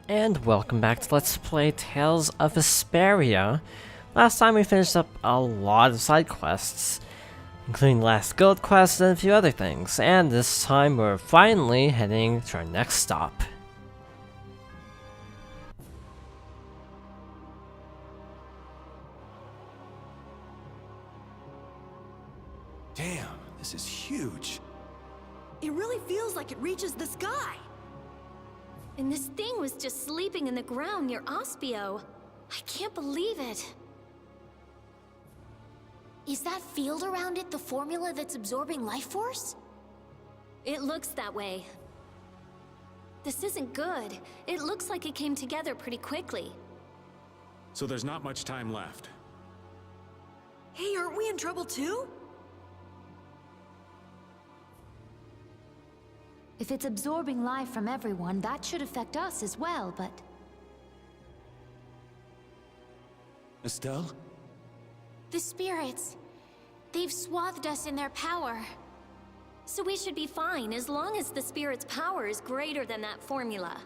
And welcome back to Let's Play Tales of Vesperia. Last time we finished up a lot of side quests, including the last guild quest and a few other things, and this time we're finally heading to our next stop. Damn, this is huge. It really feels like it reaches the sky. And this thing was just sleeping in the ground near Ospio. I can't believe it. Is that field around it the formula that's absorbing life force? It looks that way. This isn't good. It looks like it came together pretty quickly. So there's not much time left. Hey, aren't we in trouble too? If it's absorbing life from everyone, that should affect us as well, but... Estelle? The spirits... they've swathed us in their power. So we should be fine as long as the spirit's power is greater than that formula.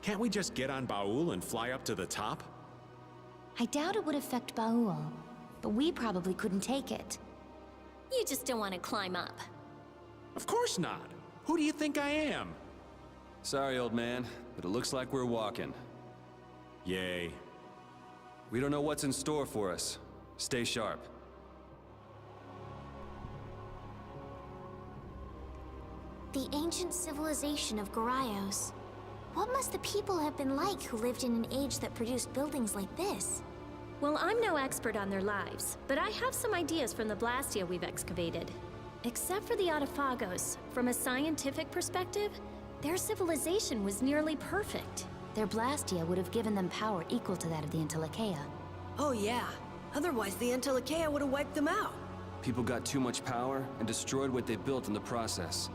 Can't we just get on Baul and fly up to the top? I doubt it would affect Baul, but we probably couldn't take it. You just don't want to climb up. Of course not. Who do you think I am? Sorry, old man, but it looks like we're walking. Yay. We don't know what's in store for us. Stay sharp. The ancient civilization of Garaios. What must the people have been like who lived in an age that produced buildings like this? Well, I'm no expert on their lives, but I have some ideas from the Blastia we've excavated. Except for the Autophagos, from a scientific perspective, their civilization was nearly perfect. Their Blastia would have given them power equal to that of the Entelecheia. Oh yeah. Otherwise the Entelecheia would have wiped them out. People got too much power and destroyed what they built in the process.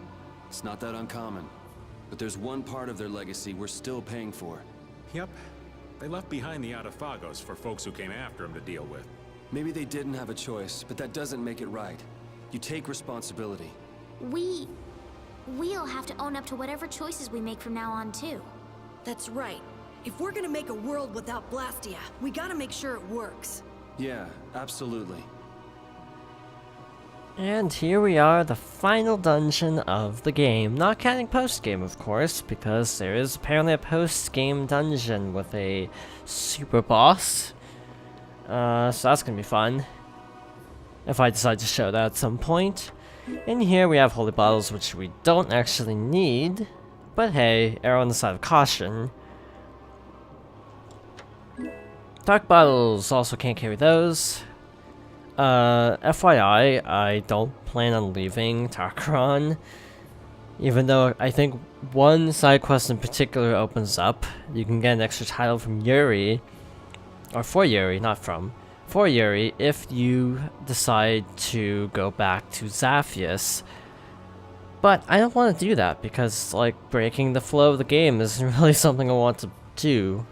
It's not that uncommon. But there's one part of their legacy we're still paying for. Yep. They left behind the Autophagos for folks who came after them to deal with. Maybe they didn't have a choice, but that doesn't make it right. You take responsibility. We'll have to own up to whatever choices we make from now on, too. That's right. If we're gonna make a world without Blastia, we gotta make sure it works. Yeah, absolutely. And here we are, the final dungeon of the game. Not counting post-game, of course, because there is apparently a post-game dungeon with a super boss. So that's gonna be fun, if I decide to show that at some point. In here we have holy bottles, which we don't actually need, but hey, err on the side of caution. Dark bottles, also can't carry those. FYI, I don't plan on leaving Tarqaron, even though I think one side quest in particular opens up. You can get an extra title from Yuri, or for Yuri, not from. For Yuri, if you decide to go back to Zaphius. But I don't want to do that because, like, breaking the flow of the game isn't really something I want to do.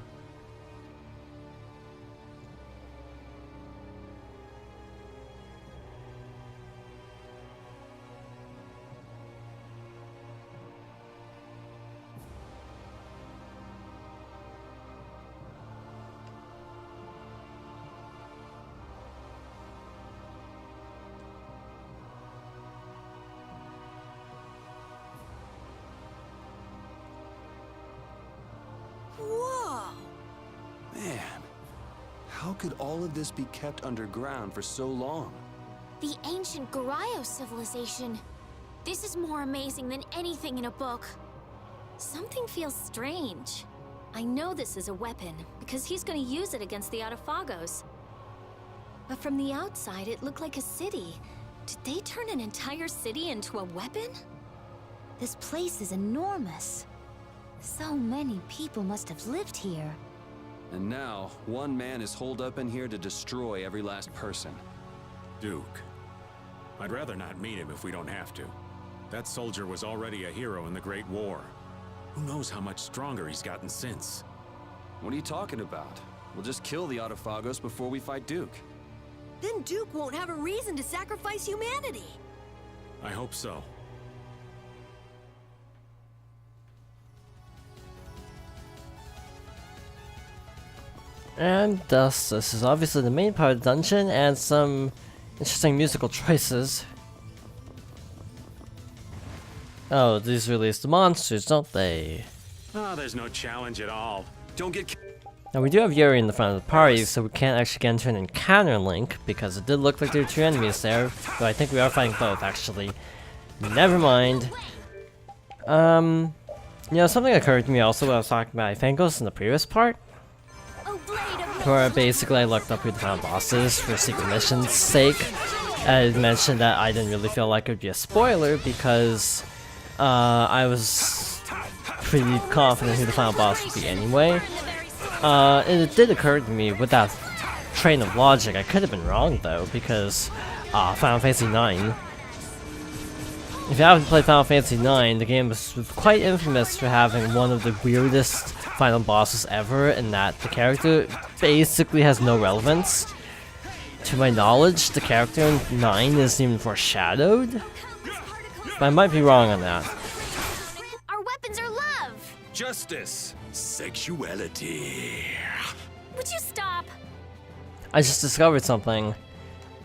Whoa! Man, how could all of this be kept underground for so long? The ancient Garaios civilization. This is more amazing than anything in a book. Something feels strange. I know this is a weapon, because he's going to use it against the Autophagos. But from the outside, it looked like a city. Did they turn an entire city into a weapon? This place is enormous. So many people must have lived here. And now, one man is holed up in here to destroy every last person. Duke. I'd rather not meet him if we don't have to. That soldier was already a hero in the Great War. Who knows how much stronger he's gotten since? What are you talking about? We'll just kill the Autophagos before we fight Duke. Then Duke won't have a reason to sacrifice humanity. I hope so. And thus, this is obviously the main part of the dungeon, and some interesting musical choices. Oh, these release the monsters, don't they? Oh, there's no challenge at all. Don't get... Now we do have Yuri in the front of the party, so we can't actually get into an encounter link, because it did look like there were 2 enemies there, but I think we are fighting both, actually. Never mind. You know, something occurred to me also when I was talking about Ifangos in the previous part, where basically I looked up who the final boss is for secret mission's sake. I mentioned that I didn't really feel like it would be a spoiler, because I was pretty confident who the final boss would be anyway. And it did occur to me with that train of logic, I could have been wrong though, because Final Fantasy IX. If you haven't played Final Fantasy IX, the game is quite infamous for having one of the weirdest final bosses ever, in that the character basically has no relevance. To my knowledge, the character in 9 isn't even foreshadowed, but I might be wrong on that. Our weapons are love! Justice! Sexuality. Would you stop? I just discovered something.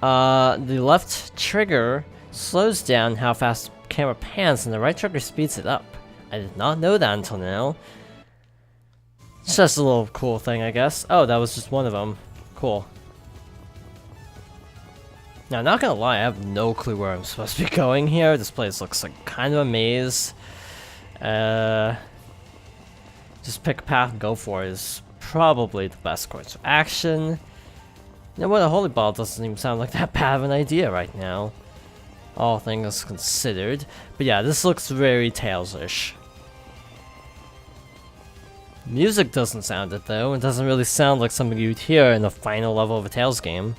The left trigger slows down how fast the camera pans, and the right trigger speeds it up. I did not know that until now. It's just a little cool thing, I guess. Oh, that was just one of them. Cool. Now, not gonna lie, I have no clue where I'm supposed to be going here. This place looks like kind of a maze. Just pick a path and go for it is probably the best course of action. You know what, a holy ball doesn't even sound like that bad of an idea right now, all things considered. But yeah, this looks very Tales-ish. Music doesn't sound it though. It doesn't really sound like something you'd hear in the final level of a Tales game.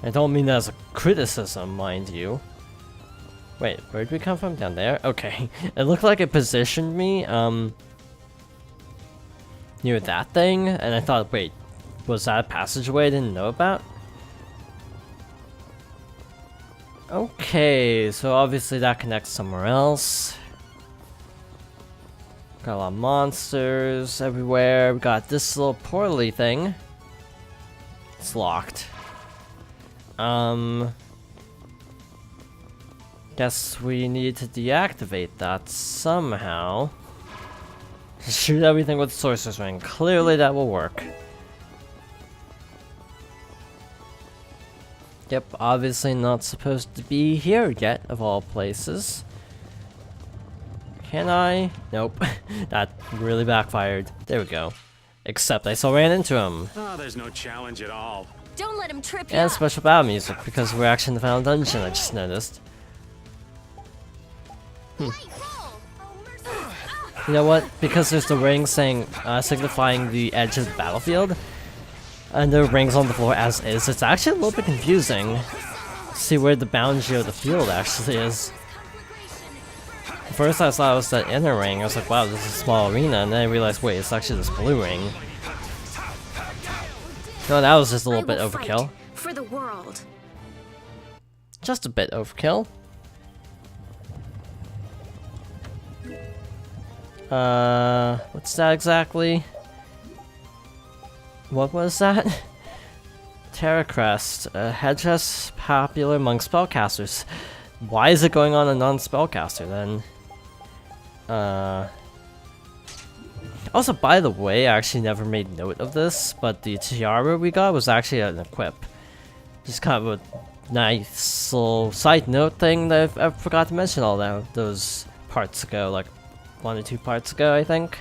I don't mean that as a criticism, mind you. Wait, where did we come from? Down there? Okay. It looked like it positioned me, near that thing, and I thought, wait, was that a passageway I didn't know about? Okay, so obviously that connects somewhere else. Got a lot of monsters everywhere. We got this little portal-y thing. It's locked. Guess we need to deactivate that somehow. Shoot everything with the Sorcerer's Ring. Clearly that will work. Yep, obviously not supposed to be here yet, of all places. Can I? Nope. That really backfired. There we go. Except I still ran into him. Oh, there's no challenge at all. Don't let him trip you And up. special battle music, because we're actually in the final dungeon, I just noticed. You know what? Because there's the ring saying, signifying the edge of the battlefield, and there are rings on the floor as is, it's actually a little bit confusing to see where the boundary of the field actually is. At first I thought it was that inner ring, I was like, wow, this is a small arena, and then I realized, wait, it's actually this blue ring. No, that was just a little bit overkill. For the world. Just a bit overkill. What's that exactly? What was that? Terra Crest, a headdress popular among spellcasters. Why is it going on a non-spellcaster then? Also, by the way, I actually never made note of this, but the tiara we got was actually an equip. Just kind of a nice little side note thing that I forgot to mention all that those parts ago, like 1 or 2 parts ago, I think.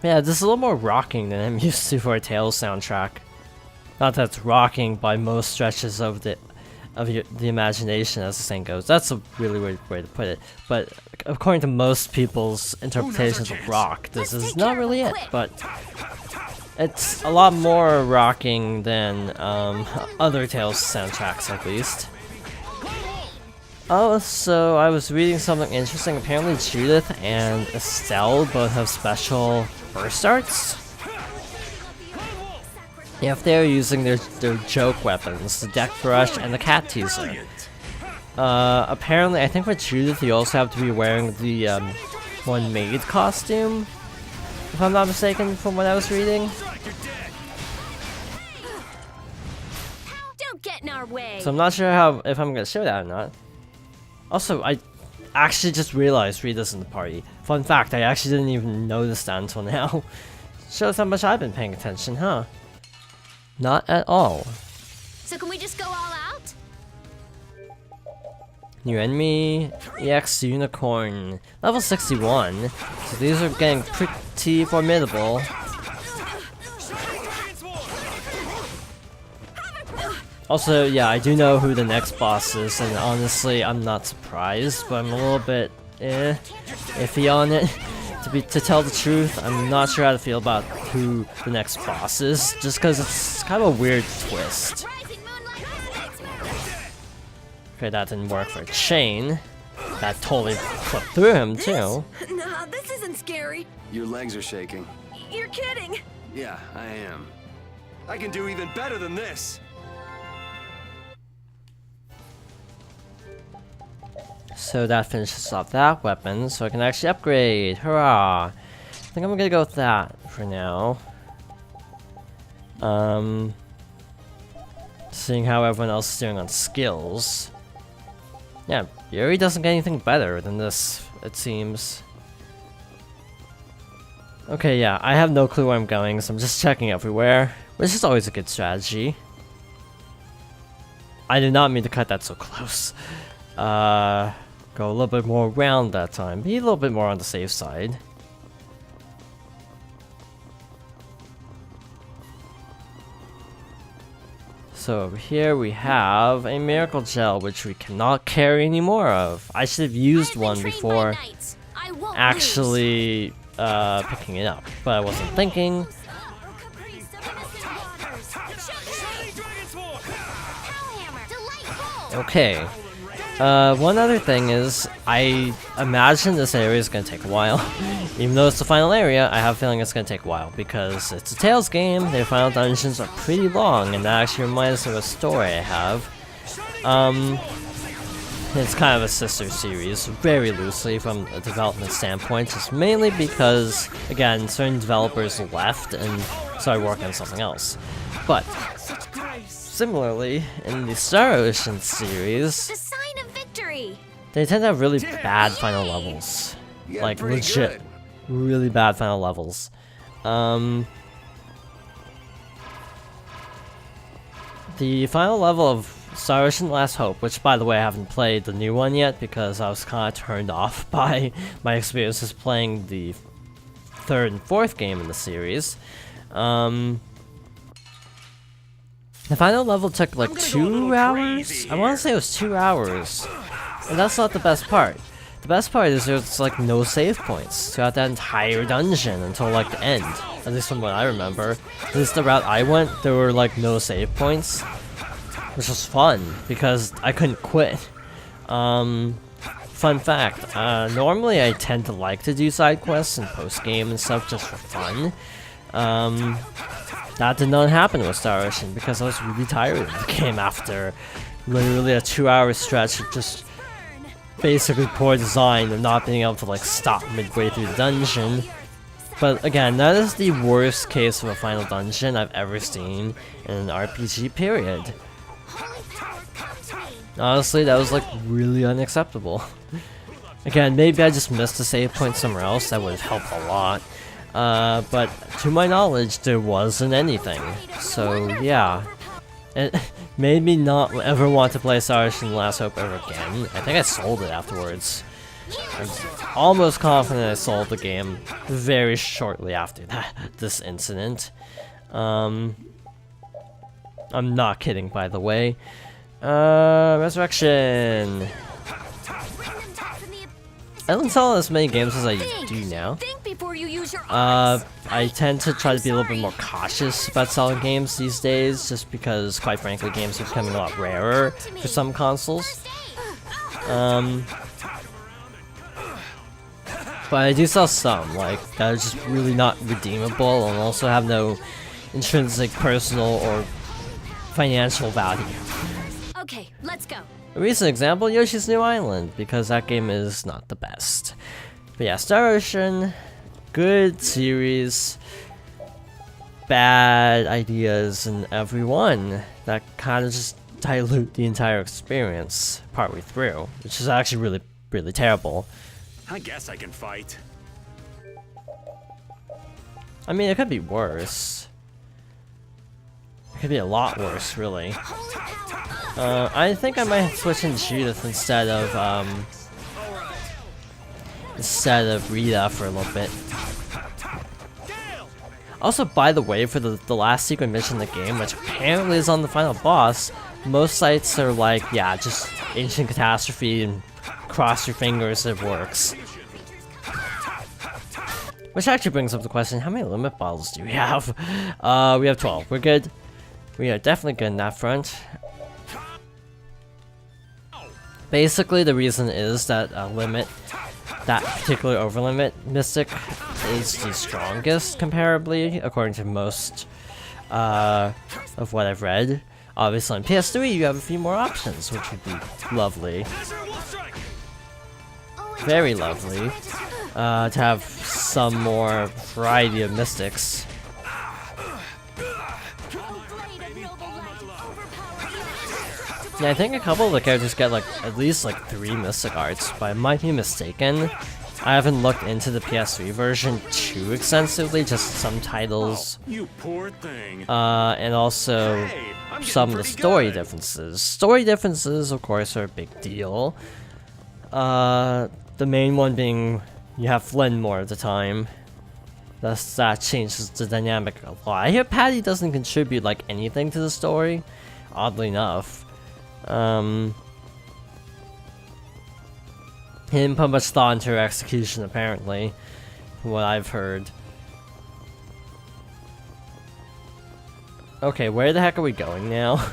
Yeah, this is a little more rocking than I'm used to for a Tales soundtrack. Not that it's rocking by most stretches of the imagination, as the saying goes. That's a really weird way to put it. But according to most people's interpretations of rock, this is not really it. But it's a lot more rocking than other Tales soundtracks, at least. Oh, so I was reading something interesting. Apparently Judith and Estelle both have special burst arts. If they're using their joke weapons, the deck brush and the cat teaser. Apparently, I think for Judith, you also have to be wearing the, one maid costume, if I'm not mistaken, from what I was reading. Don't get in our way. So I'm not sure if I'm gonna show that or not. Also, I actually just realized Rita's in the party. Fun fact, I actually didn't even notice that until now. Shows how much I've been paying attention, huh? Not at all. So can we just go all out? New enemy, EX Unicorn, level 61. So these are getting pretty formidable. Also, yeah, I do know who the next boss is, and honestly, I'm not surprised, but I'm a little bit iffy on it. To tell the truth, I'm not sure how to feel about who the next boss is, just because it's kind of a weird twist. Okay, that didn't work for Chain. That totally flipped through him, too. Nah, this isn't scary. Your legs are shaking. You're kidding. Yeah, I am. I can do even better than this. So that finishes off that weapon, so I can actually upgrade. Hurrah! I think I'm gonna go with that for now. Seeing how everyone else is doing on skills. Yeah, Yuri doesn't get anything better than this, it seems. Okay, yeah, I have no clue where I'm going, so I'm just checking everywhere, which is always a good strategy. I did not mean to cut that so close. Go a little bit more around that time. Be a little bit more on the safe side. So over here we have a miracle gel, which we cannot carry any more of. I should have used one before actually picking it up, but I wasn't thinking. Okay. One other thing is, I imagine this area is going to take a while. Even though it's the final area, I have a feeling it's going to take a while, because it's a Tales game, their final dungeons are pretty long, and that actually reminds me of a story I have. It's kind of a sister series, very loosely from a development standpoint, just mainly because, again, certain developers left and started working on something else. But similarly, in the Star Ocean series, The sign of victory. they tend to have really bad final levels. Yeah, Like, pretty legit, good. really bad final levels. The final level of Star Ocean Last Hope, which by the way I haven't played the new one yet because I was kind of turned off by my experiences playing the third and fourth game in the series. The final level took like 2 hours? I want to say it was 2 hours. And that's not the best part. The best part is there's like no save points throughout that entire dungeon until like the end. At least from what I remember. At least the route I went, there were like no save points. Which was fun, because I couldn't quit. Fun fact, normally I tend to like to do side quests and post-game and stuff just for fun. That did not happen with Star Ocean because I was really tired of the game after literally a 2-hour stretch of just basically poor design and not being able to like stop midway through the dungeon. But again, that is the worst case of a final dungeon I've ever seen in an RPG period. Honestly, that was like really unacceptable. Again, maybe I just missed a save point somewhere else, that would have helped a lot. But to my knowledge, there wasn't anything. So yeah, it made me not ever want to play Star Ocean Last Hope ever again. I think I sold it afterwards. I'm almost confident I sold the game very shortly after this incident. I'm not kidding, by the way. Resurrection. I don't sell as many games as I do now. Think before you use your arms. I tend to try to be a little bit more cautious about selling games these days, just because, quite frankly, games are becoming a lot rarer for some consoles. But I do sell some, like, that are just really not redeemable and also have no intrinsic personal or financial value. Okay, let's go. A recent example, Yoshi's New Island, because that game is not the best. But yeah, Star Ocean, good series, bad ideas in every one that kind of just dilute the entire experience partway through, which is actually really, really terrible. I guess I can fight. I mean, it could be worse. It could be a lot worse, really. I think I might switch in Judith instead of Rita for a little bit. Also, by the way, for the last secret mission in the game, which apparently is on the final boss, most sites are like, yeah, just ancient catastrophe and cross your fingers it works. Which actually brings up the question, how many limit bottles do we have? We have 12. We're good. We are definitely good in that front. Basically, the reason is that that particular overlimit mystic is the strongest comparably, according to most of what I've read. Obviously on PS3 you have a few more options, which would be lovely. Very lovely. To have some more variety of mystics. Yeah, I think a couple of the characters get like at least like 3 mystic arts, but I might be mistaken. I haven't looked into the PS3 version too extensively, just some titles. Oh, you poor thing. And also some of the story differences. Story differences, of course, are a big deal. The main one being you have Flynn more of the time. That changes the dynamic a lot. I hear Patty doesn't contribute like anything to the story, oddly enough. He didn't put much thought into her execution, apparently, from what I've heard. Okay, where the heck are we going now?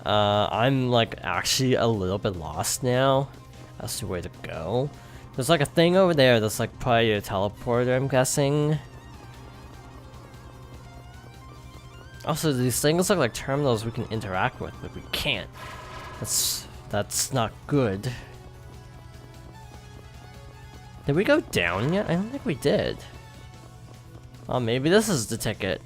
I'm like actually a little bit lost now as to where to go. There's like a thing over there that's like probably a teleporter, I'm guessing. Also, these things look like terminals we can interact with, but we can't. That's not good. Did we go down yet? I don't think we did. Oh, maybe this is the ticket.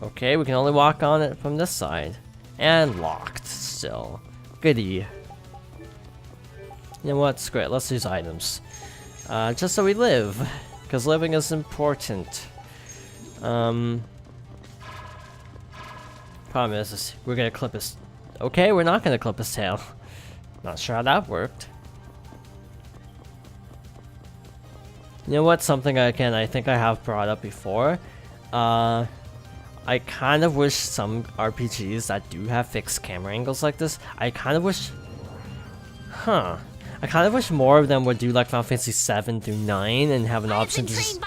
Okay, we can only walk on it from this side. And locked, still. Goody. You know what? Screw it. Let's use items. Just so we live. Because living is important. Problem is we're gonna clip his... Okay, we're not gonna clip his tail. Not sure how that worked. You know what? Something I think I have brought up before. I kind of wish some RPGs that do have fixed camera angles like this, I kind of wish more of them would do like Final Fantasy 7 through 9 and have an option to just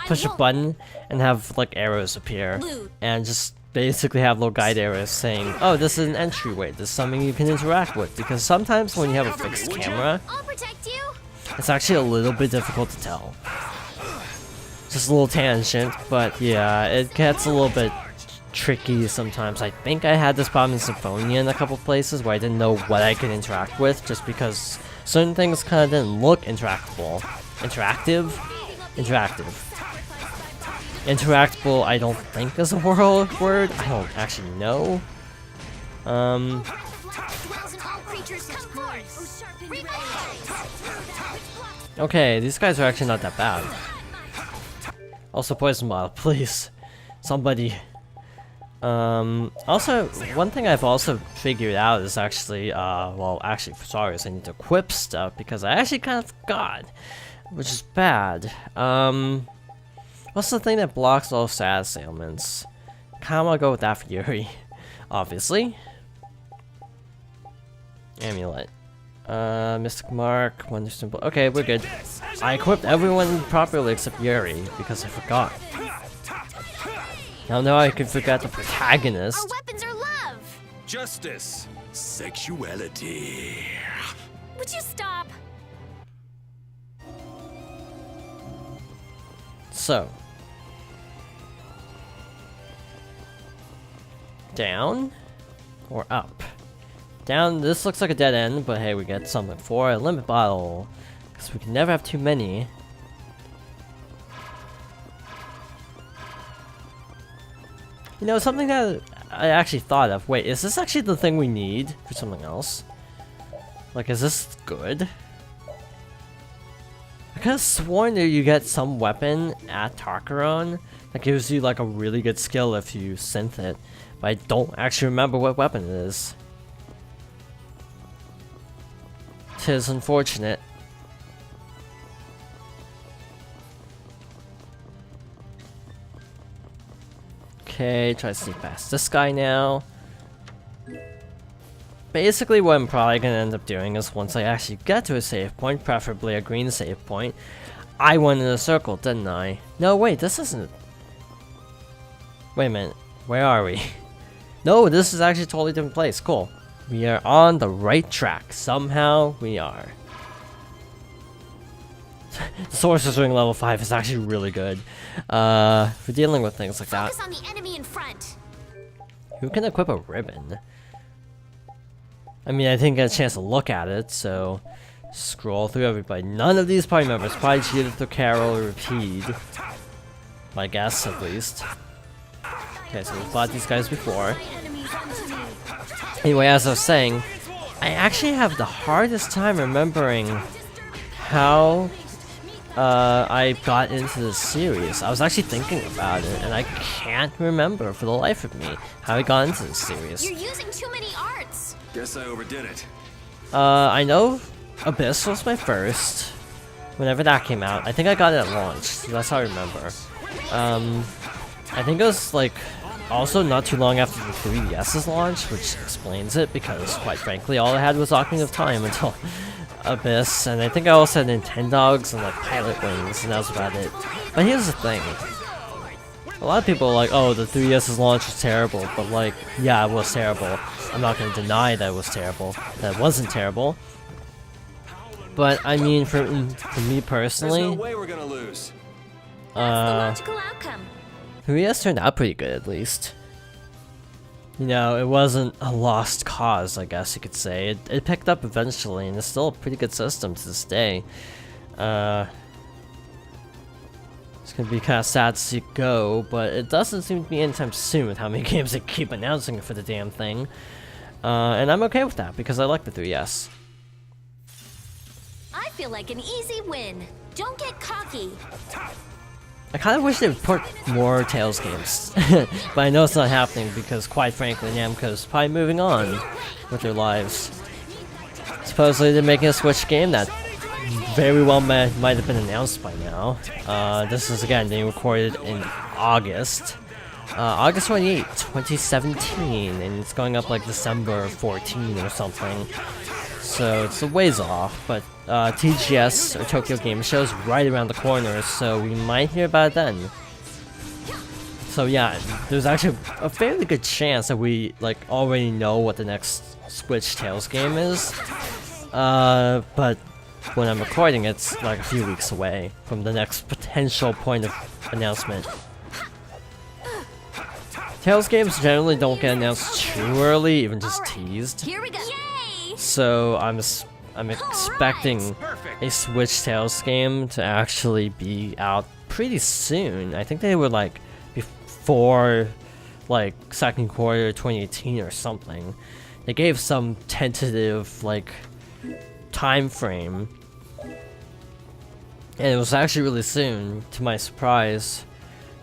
push a button and have like arrows appear and just basically have little guide arrows saying, oh, this is an entryway, this is something you can interact with, because sometimes when you have a fixed camera, it's actually a little bit difficult to tell. Just a little tangent, but yeah, it gets a little bit tricky sometimes. I think I had this problem in Symphonia in a couple places where I didn't know what I could interact with, just because certain things kind of didn't look interactable. Interactable, I don't think is a word. I don't actually know. Okay, these guys are actually not that bad. Also, poison bottle, please. Somebody. Also, one thing I've also figured out is actually, well, actually, sorry, I need to equip stuff because I actually kind of forgot, which is bad. What's the thing that blocks all status ailments? Kinda wanna go with that for Yuri, obviously. Amulet. Mystic Mark, Wonder Symbol. Okay, we're good. I equipped everyone properly except Yuri, because I forgot. Now I can forget the protagonist. Our weapons are love! Justice. Sexuality. Would you stop? So. Down or up? Down, this looks like a dead end, but hey, we get something for a limit bottle. Because we can never have too many. You know, something that I actually thought of. Wait, is this actually the thing we need for something else? Like, is this good? I could have sworn that you get some weapon at Tarqaron that gives you like a really good skill if you synth it, but I don't actually remember what weapon it is. 'Tis unfortunate. Okay, try to sneak past this guy now. Basically, what I'm probably gonna end up doing is once I actually get to a save point, preferably a green save point, I went in a circle, didn't I? No, wait, this isn't... Wait a minute, where are we? No, this is actually a totally different place, cool. We are on the right track, somehow we are. The Sorcerer's Ring level 5 is actually really good for dealing with things like that. Focus on the enemy in front. Who can equip a ribbon? I mean, I didn't get a chance to look at it, so scroll through everybody. None of these party members probably cheated through Carol or Repeat. My guess, at least. Okay, so we fought these guys before. Anyway, as I was saying, I actually have the hardest time remembering how I got into this series. I was actually thinking about it, and I can't remember for the life of me how I got into this series. You're using too many arts. Guess I overdid it. I know Abyss was my first. Whenever that came out, I think I got it at launch. So that's how I remember. I think it was like also not too long after the 3DS's launch, which explains it because, quite frankly, all I had was Ocarina of Time until Abyss, and I think I also had Nintendogs and like Pilot Wings, and that was about it. But here's the thing. A lot of people are like, oh, the 3DS's launch was terrible, but like, yeah, it was terrible. I'm not going to deny that it was terrible, that it wasn't terrible. But I mean, for me personally, There's no way we're gonna lose. That's the logical outcome. 3DS turned out pretty good, at least. You know, it wasn't a lost cause, I guess you could say. It picked up eventually, and it's still a pretty good system to this day. It's gonna be kind of sad to see it go, but it doesn't seem to be anytime soon with how many games they keep announcing for the damn thing. And I'm okay with that, because I like the 3DS. I feel like an easy win. Don't get cocky. I kind of wish they would port more Tales games, but I know it's not happening because, quite frankly, Namco's probably moving on with their lives. Supposedly they're making a Switch game that very well might have been announced by now. This is, again, being recorded in August. August 28, 2017, and it's going up like December 14 or something. So it's a ways off, but TGS, or Tokyo Game Show, is right around the corner, so we might hear about it then. So yeah, there's actually a fairly good chance that we like already know what the next Switch Tales game is. But when I'm recording, it's like a few weeks away from the next potential point of announcement. Tales games generally don't get announced too early, even just teased. Here we go. So I'm expecting a Switch Tales game to actually be out pretty soon. I think they were like before like second quarter 2018 or something. They gave some tentative like time frame, and it was actually really soon to my surprise,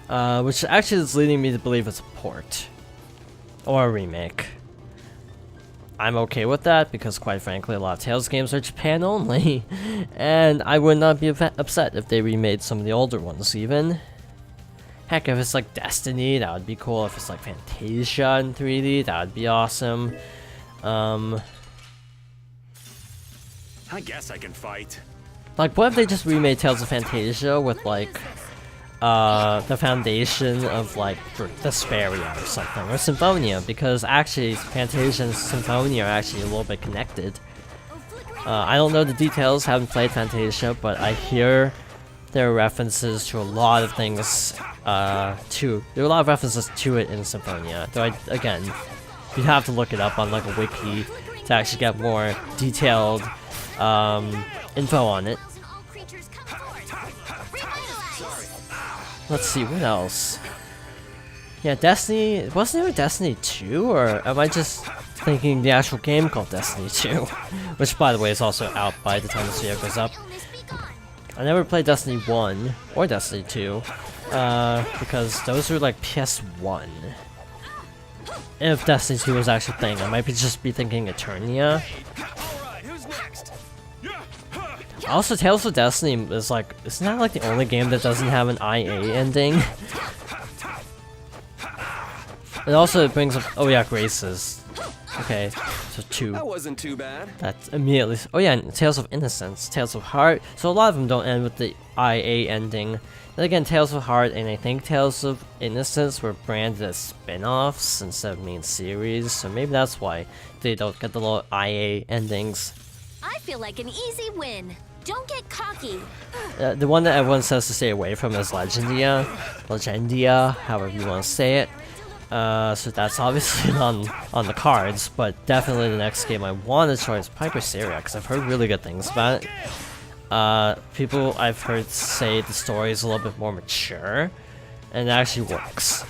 which actually is leading me to believe it's a port or a remake. I'm okay with that because, quite frankly, a lot of Tales games are Japan only, and I would not be upset if they remade some of the older ones even. Heck, if it's like Destiny, that would be cool. If it's like Fantasia in 3D, that would be awesome. I guess I can fight. Like, what if they just remade Tales of Fantasia with like the foundation of like Vesperia or something, or Symphonia, because actually Fantasia and Symphonia are actually a little bit connected. I don't know the details, haven't played Fantasia, but I hear there are references to a lot of things, there are a lot of references to it in Symphonia, though again, you'd have to look it up on like a wiki to actually get more detailed info on it. Let's see, what else? Yeah, Destiny, wasn't there a Destiny 2, or am I just thinking the actual game called Destiny 2? Which, by the way, is also out by the time this video goes up. I never played Destiny 1 or Destiny 2, because those were like PS1. If Destiny 2 was actually a thing, I might just be thinking Eternia. Also, Tales of Destiny is like, isn't that like the only game that doesn't have an IA ending? It also brings up, oh yeah, Graces. Okay, so 2. That wasn't too bad. That's immediately, oh yeah, and Tales of Innocence, Tales of Heart. So a lot of them don't end with the IA ending. Then again, Tales of Heart and I think Tales of Innocence were branded as spin-offs instead of main series. So maybe that's why they don't get the little IA endings. I feel like an easy win. Don't get cocky. The one that everyone says to stay away from is Legendia, however you want to say it. So that's obviously on the cards, but definitely the next game I want to try is Vesperia, because I've heard really good things about it. People I've heard say the story is a little bit more mature, and it actually works.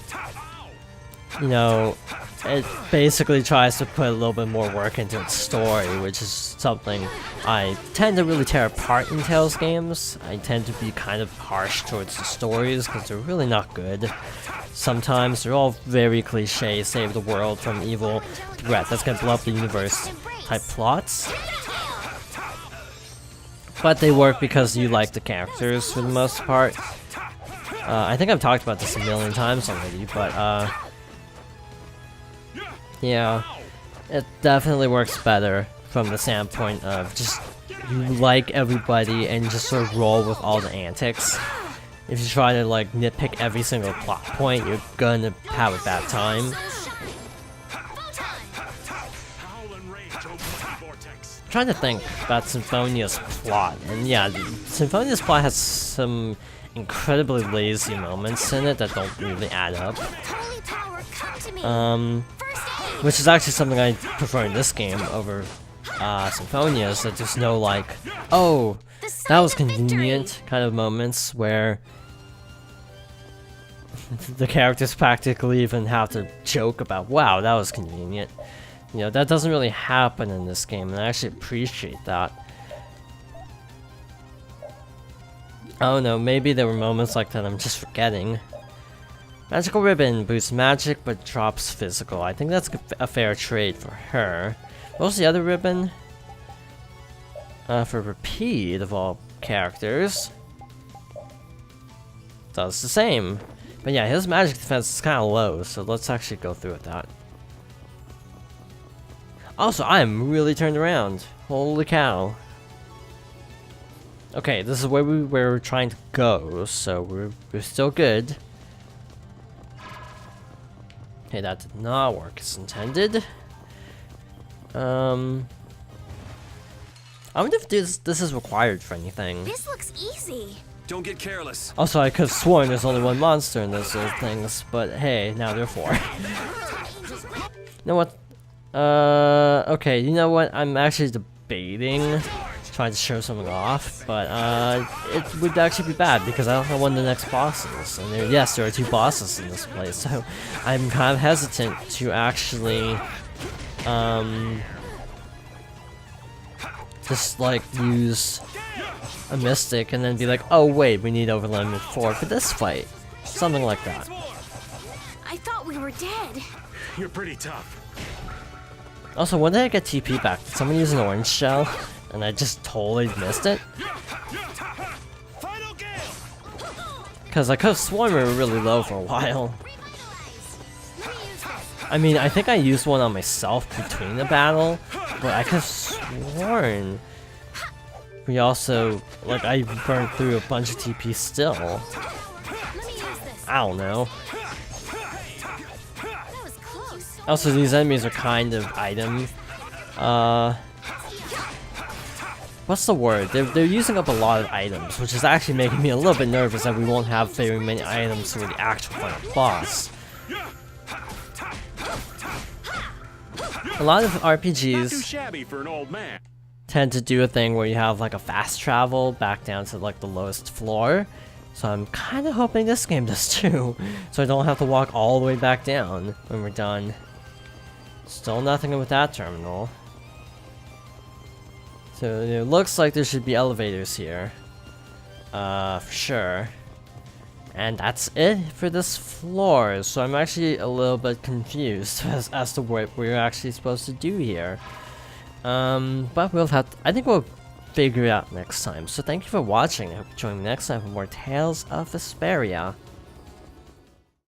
You know, it basically tries to put a little bit more work into its story, which is something I tend to really tear apart in Tales games. I tend to be kind of harsh towards the stories, because they're really not good. Sometimes they're all very cliche, save the world from evil threat that's gonna blow up the universe type plots. But they work because you like the characters for the most part. I think I've talked about this a million times already, but yeah, it definitely works better from the standpoint of just you like everybody and just sort of roll with all the antics. If you try to like nitpick every single plot point, you're gonna have a bad time. I'm trying to think about Symphonia's plot, and yeah, Symphonia's plot has some incredibly lazy moments in it that don't really add up. Which is actually something I prefer in this game over Symphonia's, that there's no like, oh, that was convenient kind of moments where the characters practically even have to joke about, wow, that was convenient. You know, that doesn't really happen in this game, and I actually appreciate that. Oh no, maybe there were moments like that I'm just forgetting. Magical Ribbon boosts magic but drops physical. I think that's a fair trade for her. What was the other ribbon? For Repeat of all characters. Does the same. But yeah, his magic defense is kind of low, so let's actually go through with that. Also, I am really turned around. Holy cow. Okay, this is where we were trying to go, so we're still good. Okay, that did not work as intended. I wonder if this is required for anything. This looks easy. Don't get careless. Also, I could have sworn there's only one monster in those little things, but hey, now there are 4. You know what? Okay, you know what? I'm actually debating trying to show something off, but it would actually be bad because I don't know when the next boss is. And yes, there are 2 bosses in this place, so I'm kind of hesitant to actually just like use a mystic and then be like, oh wait, we need Overlimit 4 for this fight. Something like that. I thought we were dead. You're pretty tough. Also, when did I get TP back? Did someone use an orange shell? And I just totally missed it? Because I could have sworn we were really low for a while. I mean, I think I used one on myself between the battle, but I could have sworn we also, like, I burned through a bunch of TP still. I don't know. Also, these enemies are kind of item. What's the word? They're using up a lot of items, which is actually making me a little bit nervous that we won't have very many items for the actual final boss. A lot of Not too RPGs shabby for an old man. tend to do a thing where you have like a fast travel back down to like the lowest floor. So I'm kind of hoping this game does too, so I don't have to walk all the way back down when we're done. Still nothing with that terminal. So it looks like there should be elevators here. For sure. And that's it for this floor, so I'm actually a little bit confused as to what we're actually supposed to do here. But we'll have to, I think we'll figure it out next time. So thank you for watching. I hope you join me next time for more Tales of Vesperia.